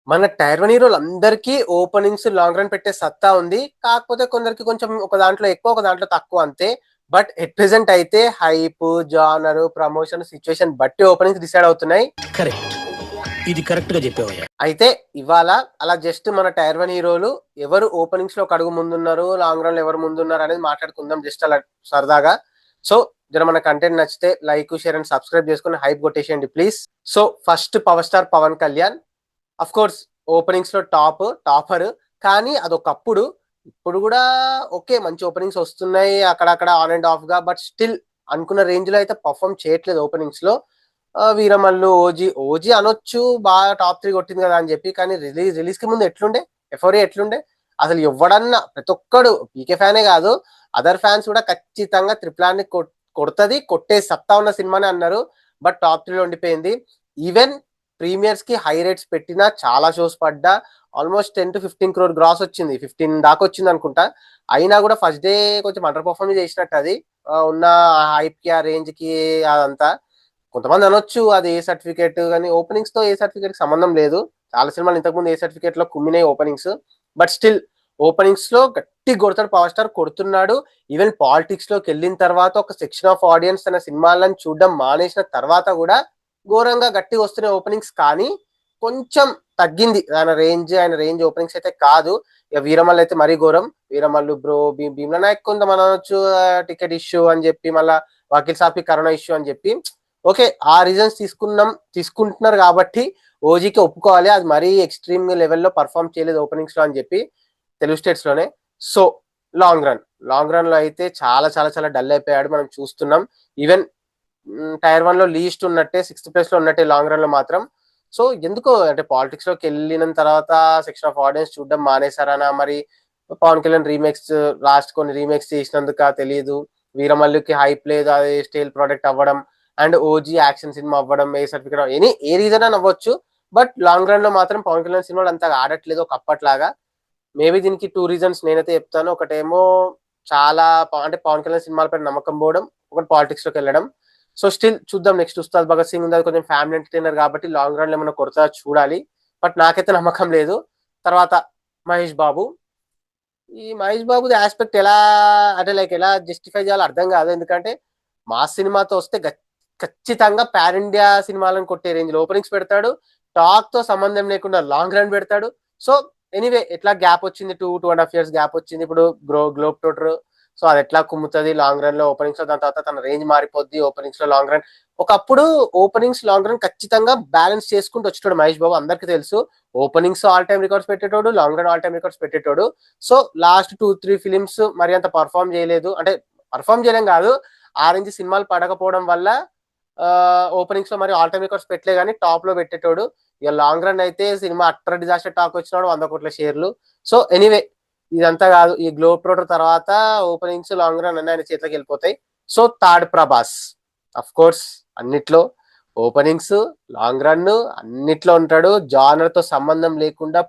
మన tier one హీరోలు అందరికీ ఓపెనింగ్స్ లాంగ్ రన్ పెట్టే సత్తా ఉంది. కాకపోతే కొందరికి కొంచెం ఒక దాంట్లో ఎక్కువ, ఒక దాంట్లో తక్కువ అంతే. బట్ ఎట్ ప్రెసెంట్ అయితే హైప్, జానర్, ప్రమోషన్, సిచ్యువేషన్ బట్టి ఓపెనింగ్స్ డిసైడ్ అవుతున్నాయి. కరెక్ట్, ఇది కరెక్ట్ గా చెప్పావయ్యా. అయితే ఇవాళ అలా జస్ట్ మన టైర్ వన్ హీరోలు ఎవరు ఓపెనింగ్స్ లో ఒక అడుగు ముందున్నారు, లాంగ్ రన్ లో ఎవరు ముందున్నారు అనేది మాట్లాడుకుందాం జస్ట్ అలా సరదాగా. సో జర మన కంటెంట్ నచ్చితే లైక్, షేర్ అండ్ సబ్స్క్రైబ్ చేసుకుని హైప్ కొట్టేసేయండి please. So first power star Pawan Kalyan. Of course openings లో టాపర్, కానీ అదొకప్పుడు. ఇప్పుడు కూడా ఓకే, మంచి ఓపెనింగ్స్ వస్తున్నాయి అక్కడక్కడ ఆన్ అండ్ ఆఫ్ గా. బట్ స్టిల్ అనుకున్న రేంజ్ లో అయితే పర్ఫామ్ చేయట్లేదు ఓపెనింగ్స్ లో. వీరమల్లు, ఓజీ అనొచ్చు, బాగా టాప్ 3 కొట్టింది కదా అని చెప్పి. కానీ రిలీజ్ కి ముందు ఎట్లుండే, ఎఫ్ఓరీ ఎట్లుండే అసలు ఎవడన్నా, ప్రతి ఒక్కడు పీకే ఫ్యానే కాదు అదర్ ఫ్యాన్స్ కూడా ఖచ్చితంగా త్రిప్లాన్ని కొడుతుంది, కొట్టే సత్తా ఉన్న సినిమానే అన్నారు. బట్ టాప్ 3లో ఉండిపోయింది. ఈవెన్ ప్రీమియర్స్ కి హై రేట్స్ పెట్టినా, చాలా షోస్ పడ్డా, ఆల్మోస్ట్ 10 to 15 crore గ్రాస్ వచ్చింది, 15 దాకా వచ్చింది అనుకుంటా. అయినా కూడా ఫస్ట్ డే కొంచెం అండర్ పర్ఫార్మ్ చేసినట్టు అది ఉన్న హైప్ కి, ఆ రేంజ్ కి. అదంతా కొంతమంది అనొచ్చు అది ఏ సర్టిఫికేట్, కానీ ఓపెనింగ్స్ తో ఏ సర్టిఫికేట్ సంబంధం లేదు. చాలా సినిమాలు ఇంతకుముందు ఏ సర్టిఫికేట్ లో కుమ్మినాయి ఓపెనింగ్స్. బట్ స్టిల్ ఓపెనింగ్స్ లో గట్టి కొడతాడు పవర్ స్టార్, కొడుతున్నాడు. ఈవెన్ పాలిటిక్స్ లోకి వెళ్ళిన తర్వాత ఒక సెక్షన్ ఆఫ్ ఆడియన్స్ తన సినిమాలను చూడడం మానేసిన తర్వాత కూడా ఘోరంగా గట్టిగా వస్తున్నాయి ఓపెనింగ్స్. కానీ కొంచెం తగ్గింది ఆయన రేంజ్ ఓపెనింగ్స్ అయితే కాదు. ఇక వీరమల్లు అయితే మరీ ఘోరం. వీరమల్లు బ్రో, భీమ్లా నాయక్ కొంత మనం అనొచ్చు టికెట్ ఇష్యూ అని చెప్పి, మళ్ళా వకీల్ సాబ్కి కరోనా ఇష్యూ అని చెప్పి. ఓకే, ఆ రీజన్స్ తీసుకుంటున్నారు కాబట్టి ఓజీకి ఒప్పుకోవాలి, అది మరీ ఎక్స్ట్రీమ్ లెవెల్లో పర్ఫామ్ చేయలేదు ఓపెనింగ్స్ లో అని చెప్పి, తెలుగు స్టేట్స్ లోనే. సో లాంగ్ రన్ లో అయితే చాలా చాలా చాలా డల్ అయిపోయాడు, మనం చూస్తున్నాం. ఈవెన్ టైర్ వన్ లో లీస్ట్ ఉన్నట్టే, 6th ప్లేస్ లో ఉన్నట్టే లాంగ్ రన్ లో మాత్రం. సో ఎందుకో అంటే పాలిటిక్స్ లోకి వెళ్ళిన తర్వాత సెక్షన్ ఆఫ్ ఆడియన్స్ చూడడం మానేశారనా, మరి పవన్ కళ్యాణ్ రీమేక్స్, లాస్ట్ కొన్ని రీమేక్స్ చేసినందుక తెలియదు. వీరమల్లుకి హైప్ లేదు, అది స్టేల్ ప్రోడక్ట్ అవ్వడం, అండ్ ఓజీ యాక్షన్ సినిమా అవ్వడం, ఏ సర్టిఫికేట్ ఏ రీజన్ అని అవ్వచ్చు. బట్ లాంగ్ రన్ లో మాత్రం పవన్ కళ్యాణ్ సినిమాలు అంతగా ఆడట్లేదు ఒక అప్పట్లాగా. మేబీ దీనికి 2 రీజన్స్ నేనైతే చెప్తాను. ఒకటేమో చాలా అంటే పవన్ కళ్యాణ్ సినిమాలపై నమ్మకం పోవడం, ఒకటి పాలిటిక్స్ లోకి వెళ్ళడం. సో స్టిల్ చూద్దాం, నెక్స్ట్ ఉస్తాద్ భగత్ సింగ్ ఉంది, అది కొంచెం ఫ్యామిలీ ఎంటర్టైనర్ కాబట్టి లాంగ్ రన్ లో ఏమైనా కొడతా చూడాలి. బట్ నాకైతే నమ్మకం లేదు. తర్వాత మహేష్ బాబు. ఈ మహేష్ బాబుది ఆస్పెక్ట్ ఎలా అంటే లైక్ ఎలా జస్టిఫై చేయాలో అర్థం కాదు. ఎందుకంటే మా సినిమాతో వస్తే ఖచ్చితంగా పాన్ ఇండియా సినిమాలను కొట్టే రేంజ్ లో ఓపెనింగ్స్ పెడతాడు, టాక్ తో సంబంధం లేకుండా లాంగ్ రన్ పెడతాడు. సో ఎనీవే ఎట్లా గ్యాప్ వచ్చింది, 2.5 years గ్యాప్ వచ్చింది ఇప్పుడు గ్లోబ్ టోటర్. సో అది ఎట్లా కుమ్ముతుంది లాంగ్ రన్ లో ఓపెనింగ్స్ లో, దాని తర్వాత తన రేంజ్ మారిపోద్ది ఓపెనింగ్స్ లో లాంగ్ రన్. ఒకప్పుడు ఓపెనింగ్స్ లాంగ్ రన్ ఖచ్చితంగా బ్యాలెన్స్ చేసుకుంటూ వచ్చేటోడు మహేష్ బాబు, అందరికీ తెలుసు. ఓపెనింగ్స్ ఆల్ టైమ్ రికార్డ్స్ పెట్టేటోడు, long run all time records పెట్టేటోడు. సో లాస్ట్ 2-3 ఫిలిమ్స్ మరి అంత పర్ఫామ్ చేయలేదు, అంటే పర్ఫామ్ చేయలేం కాదు, ఆ రేంజ్ సినిమాలు పడకపోవడం వల్ల ఓపెనింగ్స్ లో మరి ఆల్ టైమ్ రికార్డ్స్ పెట్టలే, కానీ టాప్ లో పెట్టేటోడు. ఇక లాంగ్ రన్ అయితే సినిమా అట్టర్ డిజాస్టర్ టాక్ వచ్చినాడు, 100 కోట్ల షేర్లు. సో ఎనీవే ఇదంతా కాదు, ఈ గ్లోబ్ ట్రోటర్ తర్వాత ఓపెనింగ్స్ లాంగ్ రన్ అన్ని ఆయన చేతికి వెళ్ళిపోతాయి. So third Prabhas. Of course అన్నిట్లో ఓపెనింగ్స్, లాంగ్ రన్ అన్నిట్లో ఉంటాడు. జానర్ తో సంబంధం లేకుండా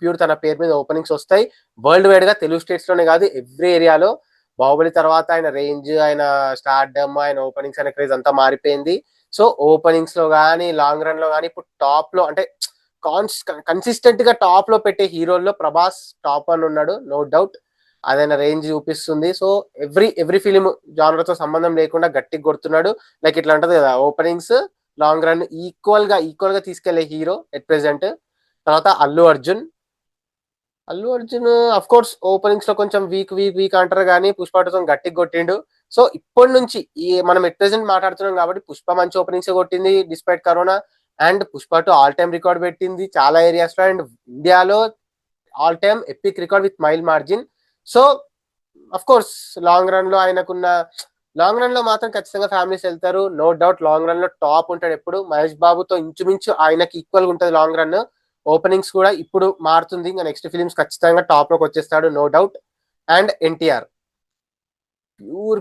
ప్యూర్ తన పేరు మీద ఓపెనింగ్స్ వస్తాయి. వరల్డ్ వైడ్ గా, తెలుగు స్టేట్స్ లోనే కాదు ఎవ్రీ ఏరియాలో. బాహుబలి తర్వాత ఆయన రేంజ్, ఆయన స్టార్డమ్, ఆయన ఓపెనింగ్స్, ఆయన క్రేజ్ అంతా మారిపోయింది. సో ఓపెనింగ్స్ లో కానీ లాంగ్ రన్ లో కానీ ఇప్పుడు టాప్ లో అంటే కన్సిస్టెంట్ గా టాప్ లో పెట్టే హీరోల్లో ప్రభాస్ టాప్ అని ఉన్నాడు, నో డౌట్. అదైనా రేంజ్ చూపిస్తుంది. సో ఎవ్రీ ఫిలిం జానర్ తో సంబంధం లేకుండా గట్టిగా కొడుతున్నాడు. లైక్ ఇట్లా ఉంటది కదా, ఓపెనింగ్స్ లాంగ్ రన్ ఈక్వల్ గా తీసుకెళ్లే హీరో ఎట్ ప్రెసెంట్. తర్వాత Allu Arjun of course openings లో కొంచెం వీక్ అంటారు, కానీ పుష్ప 2 గట్టిగా కొట్టిండు. సో ఇప్పటి నుంచి ఈ మనం ఎట్ ప్రెసెంట్ మాట్లాడుతున్నాం కాబట్టి పుష్ప మంచి ఓపెనింగ్స్ కొట్టింది despite corona. And Pushpa 2 all time record పెట్టింది చాలా ఏరియాస్ లో, అండ్ ఇండియాలో all time epic record with mile margin. So of course long run లో మాత్రం ఖచ్చితంగా ఫ్యామిలీస్ వెళ్తారు, నో డౌట్. లాంగ్ రన్ లో టాప్ ఉంటాడు ఎప్పుడు. మహేష్ బాబుతో ఇంచుమించు ఆయనకి ఈక్వల్ గా ఉంటుంది లాంగ్ రన్. ఓపెనింగ్స్ కూడా ఇప్పుడు మారుతుంది, ఇంకా నెక్స్ట్ ఫిలిమ్స్ ఖచ్చితంగా టాప్ లోకి వచ్చేస్తాడు, no doubt. And NTR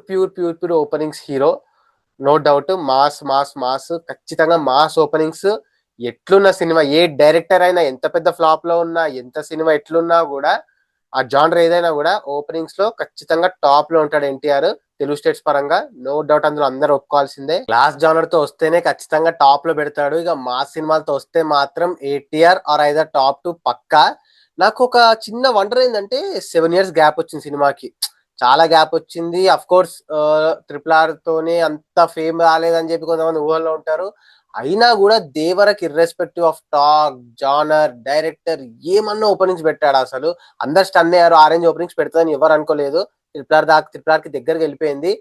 pure openings hero, no doubt. Mass ఖచ్చితంగా మాస్ ఓపెనింగ్స్. ఎట్లున్న సినిమా, ఏ డైరెక్టర్ అయినా ఎంత పెద్ద ఫ్లాప్ లో ఉన్నా, ఎంత సినిమా ఎట్లున్నా కూడా, ఆ జానర్ ఏదైనా కూడా ఓపెనింగ్స్ లో ఖచ్చితంగా టాప్ లో ఉంటాడు ఎన్టీఆర్. తెలుగు స్టేట్స్ పరంగా నో డౌట్, అందులో అందరూ ఒప్పుకోవాల్సిందే. క్లాస్ జానర్ తో వస్తేనే ఖచ్చితంగా టాప్ లో పెడతాడు. ఇక మాస్ సినిమాలతో వస్తే మాత్రం ఏటీఆర్ ఆర్ ఐదర్ టాప్ 2 పక్కా. నాకు ఒక చిన్న వండర్ ఏంటంటే 7 years గ్యాప్ వచ్చింది సినిమాకి, చాలా గ్యాప్ వచ్చింది. అఫ్ కోర్స్ RRR తోనే అంత ఫేమ్ రాలేదని చెప్పి కొంతమంది ఊహల్లో ఉంటారు. అయినా కూడా దేవరకి irrespective of talk, genre, director ఏమన్నా ఓపెనింగ్స్ పెట్టాడు. అసలు అందరు స్టన్ అయ్యారు. ఆరెంజ్ ఓపెనింగ్స్ పెడతాదని ఎవరు అనుకోలేదు. RRR కి దగ్గరికి వెళ్ళిపోయింది.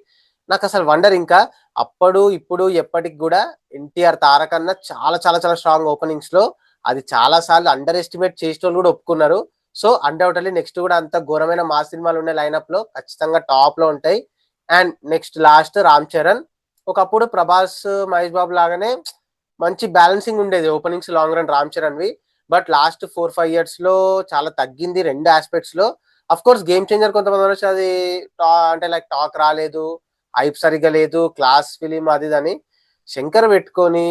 నాకు అసలు వండర్ ఇంకా అప్పుడు ఇప్పుడు ఎప్పటికి కూడా ఎన్టీఆర్ తారకన్న చాలా చాలా చాలా స్ట్రాంగ్ ఓపెనింగ్స్ లో. అది చాలా సార్లు అండర్ ఎస్టిమేట్ చేసిన వాళ్ళు కూడా ఒప్పుకున్నారు. సో అన్డౌటెడ్లీ నెక్స్ట్ కూడా అంత ఘోరమైన మా సినిమాలు ఉన్న లైనప్ లో ఖచ్చితంగా టాప్ లో ఉంటాయి. And next last Ram Charan. ఒకప్పుడు ప్రభాస్, మహేష్ బాబు లాగానే మంచి బ్యాలెన్సింగ్ ఉండేది openings long run Ram Charan వి. బట్ లాస్ట్ 4-5 years లో చాలా తగ్గింది రెండు ఆస్పెక్ట్స్ లో. అఫ్ కోర్స్ గేమ్ చేంజర్ కొంతమంది అనొచ్చు, అది అంటే లైక్ టాక్ రాలేదు, హైప్ సరిగ్గా లేదు, క్లాస్ ఫిలిం అది అని శంకర్ పెట్టుకొని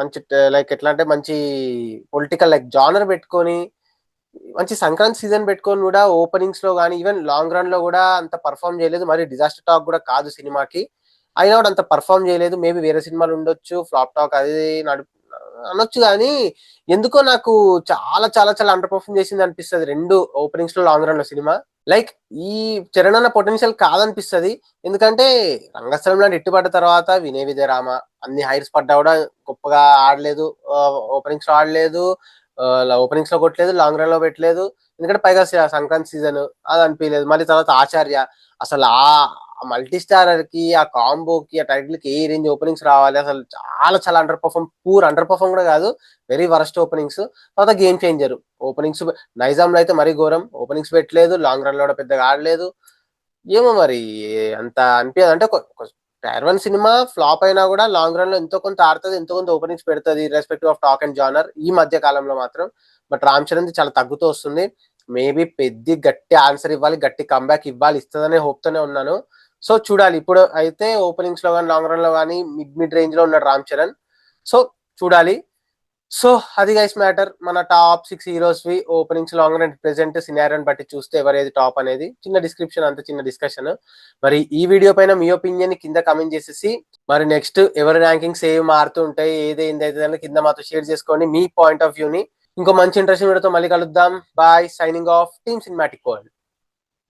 మంచి లైక్ ఎట్లా అంటే మంచి పొలిటికల్ లైక్ జానర్ పెట్టుకొని మంచి సంక్రాంతి సీజన్ పెట్టుకొని కూడా ఓపెనింగ్స్ లో కానీ ఈవెన్ లాంగ్ రన్ లో కూడా అంత పర్ఫామ్ చేయలేదు. మరి డిజాస్టర్ టాక్ కూడా కాదు సినిమాకి, అయినా కూడా అంత పర్ఫామ్ చేయలేదు. మేబీ వేరే సినిమాలు ఉండొచ్చు, ఫ్లాప్ టాక్ అది నడు అనొచ్చు, కానీ ఎందుకో నాకు చాలా చాలా చాలా అండర్ పర్ఫామ్ చేసింది అనిపిస్తుంది రెండు ఓపెనింగ్స్ లో లాంగ్ రన్ లో సినిమా. లైక్ ఈ చరణ్ అన్న పొటెన్షియల్ కాదనిపిస్తుంది. ఎందుకంటే రంగస్థలం లాంటి ఎట్టుపడ్డ తర్వాత వినయ విజయ రామ అన్ని హైర్స్ పడ్డా కూడా గొప్పగా ఆడలేదు, ఓపెనింగ్స్ లో ఆడలేదు, ఓపెనింగ్స్ లో కొట్టలేదు, లాంగ్ రన్ లో పెట్టలేదు. ఎందుకంటే పైగా సంక్రాంతి సీజన్ అది అనిపించలేదు. మళ్ళీ తర్వాత ఆచార్య, అసలు ఆ మల్టీ స్టారర్ కి, ఆ కాంబోకి, ఆ టైటిల్ కి ఏ రేంజ్ ఓపెనింగ్స్ రావాలి, అసలు చాలా చాలా అండర్ పర్ఫామ్ కూడా కాదు, వెరీ వరస్ట్ ఓపెనింగ్స్. తర్వాత గేమ్ చేంజర్ ఓపెనింగ్స్ నైజాం లో అయితే మరీ ఘోరం, ఓపెనింగ్స్ పెట్టలేదు, లాంగ్ రన్ లో కూడా పెద్దగా ఆడలేదు. ఏమో మరి అంత అనిపించదు. అంటే టైర్ 1 సినిమా ఫ్లాప్ అయినా కూడా లాంగ్ రన్ లో ఎంతో కొంత ఆడుతుంది, ఎంతో కొంత ఓపెనింగ్స్ పెడుతుంది respective of talk and genre ఈ మధ్య కాలంలో మాత్రం. బట్ రామ్ చరణ్ చాలా తగ్గుతూ వస్తుంది. మేబీ పెద్ద గట్టి ఆన్సర్ ఇవ్వాలి, గట్టి కంబ్యాక్ ఇవ్వాలి, ఇస్తుందనే హోప్ తోనే ఉన్నాను. సో చూడాలి. ఇప్పుడు అయితే ఓపెనింగ్స్ లో కానీ లాంగ్ రన్ లో కానీ మిడ్ రేంజ్ లో ఉన్నాడు రామ్ చరణ్. సో చూడాలి. సో అది గైస్ మ్యాటర్. మన టాప్ 6 హీరోస్ వి ఓపెనింగ్స్ లాంగ్ రన్ ప్రెసెంట్ సినారియోని బట్టి చూస్తే ఎవరేది టాప్ అనేది చిన్న డిస్క్రిప్షన్, అంత చిన్న డిస్కషన్. మరి ఈ వీడియో పైన మీ ఒపీనియన్ కింద కమెంట్ చేసేసి, మరి నెక్స్ట్ ఎవరి ర్యాంకింగ్స్ ఏవి మారుతూ ఉంటాయి, ఏది ఏందైతే కింద మాతో షేర్ చేసుకోండి మీ పాయింట్ ఆఫ్ వ్యూ ని. ఇంకో మంచి ఇంట్రెస్టింగ్ వీడియోతో మళ్ళీ కలుద్దాం. Bye, signing off, team cinematic world.